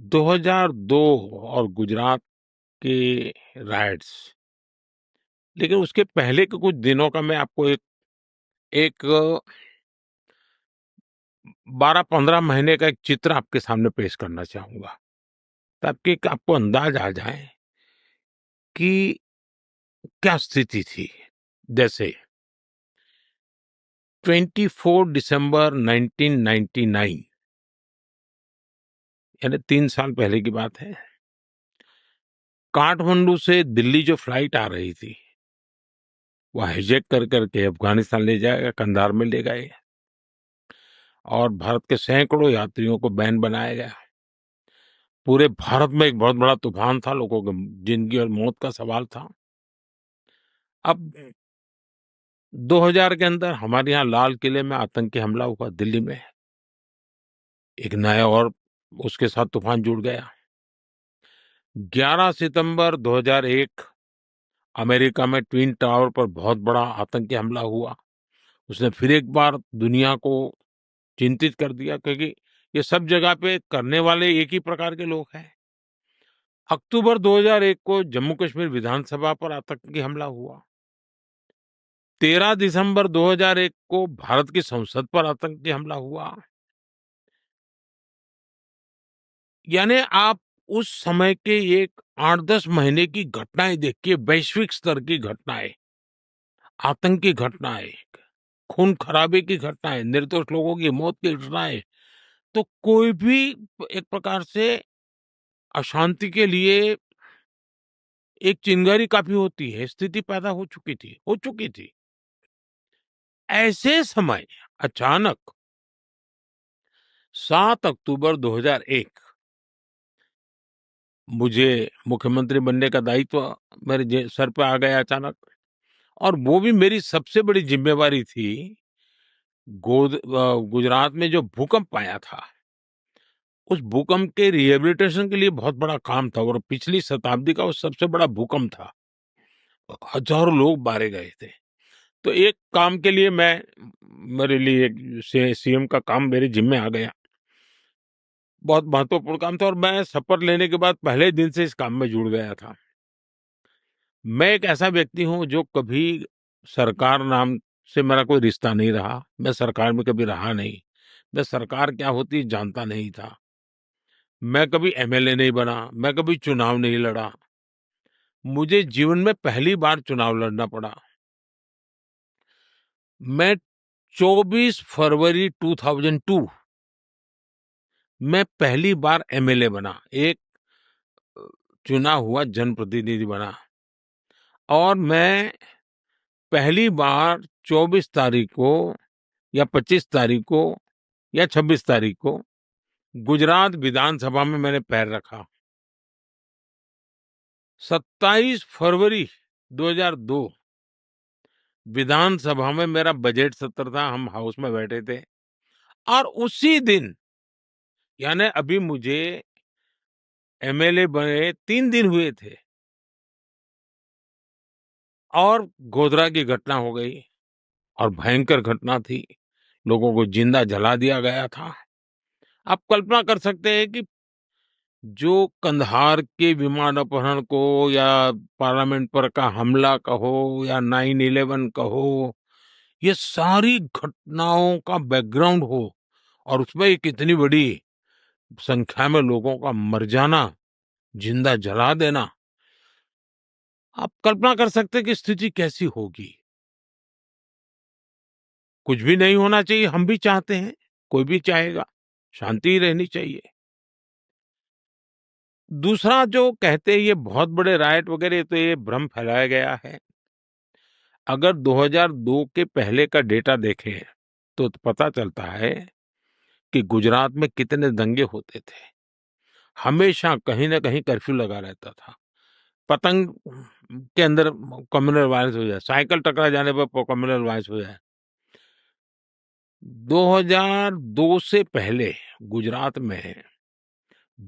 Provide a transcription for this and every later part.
2002 और गुजरात के राइट्स, लेकिन उसके पहले के कुछ दिनों का मैं आपको एक एक 12-15 महीने का एक चित्र आपके सामने पेश करना चाहूँगा, ताकि एक आपको अंदाज़ आ जाए कि क्या स्थिति थी। जैसे 24 दिसंबर 1999, यानी 3 साल पहले की बात है। काठमांडू से दिल्ली जो फ्लाइट आ रही थी, वो हाईजैक कर के अफ़गानिस्तान ले जाएगा, कंधार में ले गए और भारत के सैकड़ों यात्रियों को बैन बनाया गया। पूरे भारत में एक बहुत बड़ा तूफान था, लोगों की ज़िंदगी और मौत का सवाल था। अब 2000 के अंदर हमारे यहाँ लाल किले में आतंकी हमला हुआ दिल्ली में। एक नया और उसके साथ तूफान जुड़ गया। 11 सितंबर 2001 अमेरिका में ट्विन टावर पर बहुत बड़ा आतंकी हमला हुआ। उसने फिर एक बार दुनिया को चिंतित कर दिया, क्योंकि ये सब जगह पे करने वाले एक ही प्रकार के लोग हैं। अक्टूबर 2001 को जम्मू कश्मीर विधानसभा पर आतंकी हमला हुआ। 13 दिसंबर 2001 को भारत की संसद पर आतंकी हमला हुआ। यानी आप उस समय के एक 8-10 महीने की घटनाएं देखिए, वैश्विक स्तर की घटनाएं, आतंकी घटनाएं, खून खराबे की घटनाएं, निर्दोष लोगों की मौत की घटनाएं, तो कोई भी एक प्रकार से अशांति के लिए एक चिंगारी काफी होती है, स्थिति पैदा हो चुकी थी। ऐसे समय अचानक 7 अक्टूबर 2001 मुझे मुख्यमंत्री बनने का दायित्व मेरे सर पे आ गया अचानक, और वो भी मेरी सबसे बड़ी जिम्मेवारी थी। गुजरात में जो भूकंप आया था, उस भूकंप के रिहेबिलिटेशन के लिए बहुत बड़ा काम था, और पिछली शताब्दी का वो सबसे बड़ा भूकंप था। हजारों लोग मारे गए थे। तो एक काम के लिए मेरे लिए सीएम का काम मेरे जिम्मे आ गया। बहुत महत्वपूर्ण काम था, और मैं शपथ लेने के बाद पहले दिन से इस काम में जुड़ गया था। मैं एक ऐसा व्यक्ति हूँ जो कभी सरकार नाम से मेरा कोई रिश्ता नहीं रहा। मैं सरकार में कभी रहा नहीं। मैं सरकार क्या होती है जानता नहीं था। मैं कभी एमएलए नहीं बना, मैं कभी चुनाव नहीं लड़ा। मुझे जीवन में पहली बार चुनाव लड़ना पड़ा। मैं 24 फरवरी 2002 मैं पहली बार एमएलए बना, एक चुना हुआ जनप्रतिनिधि बना, और मैं पहली बार 24 तारीख को या 25 तारीख को या 26 तारीख को गुजरात विधानसभा में मैंने पैर रखा। 27 फरवरी 2002 विधानसभा में मेरा बजट सत्र था, हम हाउस में बैठे थे, और उसी दिन, यानी अभी मुझे एमएलए बने 3 दिन हुए थे, और गोधरा की घटना हो गई, और भयंकर घटना थी। लोगों को जिंदा जला दिया गया था। आप कल्पना कर सकते हैं कि जो कंधार के विमान अपहरण को, या पार्लियामेंट पर का हमला कहो, या 9/11 कहो, ये सारी घटनाओं का बैकग्राउंड हो, और उसमें एक इतनी बड़ी संख्या में लोगों का मर जाना, जिंदा जला देना, आप कल्पना कर सकते हैं कि स्थिति कैसी होगी। कुछ भी नहीं होना चाहिए, हम भी चाहते हैं, कोई भी चाहेगा, शांति ही रहनी चाहिए। दूसरा जो कहते हैं ये बहुत बड़े राइट वगैरह, तो ये भ्रम फैलाया गया है। अगर 2002 के पहले का डेटा देखें तो पता चलता है कि गुजरात में कितने दंगे होते थे। हमेशा कहीं ना कहीं कर्फ्यू लगा रहता था। पतंग के अंदर कम्युनल वायलेंस हो जाए, साइकिल टकरा जाने पर कम्युनल वायलेंस हो जाए। 2002 से पहले गुजरात में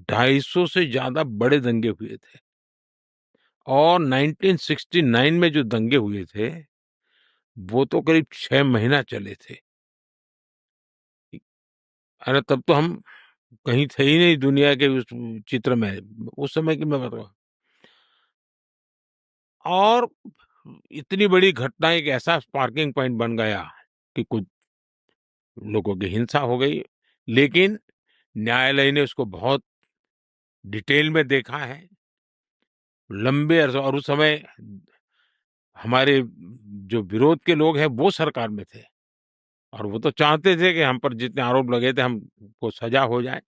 250 से ज्यादा बड़े दंगे हुए थे, और 1969 में जो दंगे हुए थे वो तो करीब 6 महीना चले थे। अरे तब तो हम कहीं थे ही नहीं दुनिया के उस चित्र में, उस समय की मैं बताऊँ। और इतनी बड़ी घटना, एक ऐसा स्पार्किंग पॉइंट बन गया कि कुछ लोगों की हिंसा हो गई, लेकिन न्यायालय ने उसको बहुत डिटेल में देखा है, लंबे अरसे। और उस समय हमारे जो विरोध के लोग हैं वो सरकार में थे, और वो तो चाहते थे कि हम पर जितने आरोप लगे थे हमको सजा हो जाए।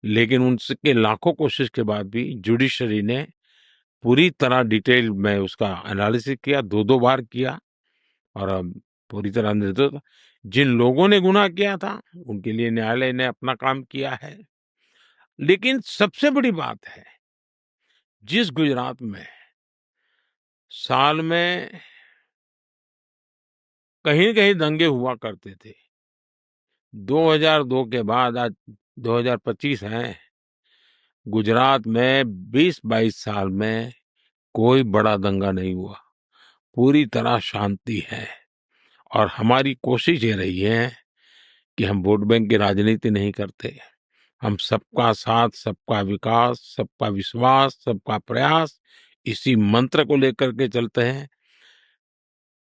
लेकिन उनके लाखों कोशिश के बाद भी जुडिशरी ने पूरी तरह डिटेल में उसका एनालिसिस किया, 2-2 बार किया, और पूरी तरह निर्दोष। जिन लोगों ने गुनाह किया था, उनके लिए न्यायालय ने अपना काम किया है। लेकिन सबसे बड़ी बात है, जिस गुजरात में साल में कहीं न कहीं दंगे हुआ करते थे, 2002 के बाद आज 2025 है, गुजरात में 20-22 साल में कोई बड़ा दंगा नहीं हुआ, पूरी तरह शांति है। और हमारी कोशिश ये रही है कि हम वोट बैंक की राजनीति नहीं करते। हम सबका साथ, सबका विकास, सबका विश्वास, सबका प्रयास, इसी मंत्र को लेकर के चलते हैं।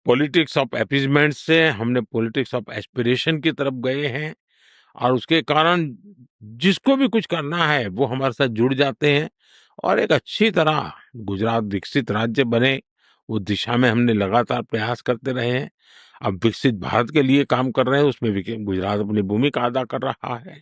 पॉलिटिक्स ऑफ अपीसमेंट से हमने पॉलिटिक्स ऑफ एस्पिरेशन की तरफ गए हैं, और उसके कारण जिसको भी कुछ करना है वो हमारे साथ जुड़ जाते हैं, और एक अच्छी तरह गुजरात विकसित राज्य बने, वो दिशा में हमने लगातार प्रयास करते रहे हैं। अब विकसित भारत के लिए काम कर रहे हैं, उसमें भी गुजरात अपनी भूमिका अदा कर रहा है।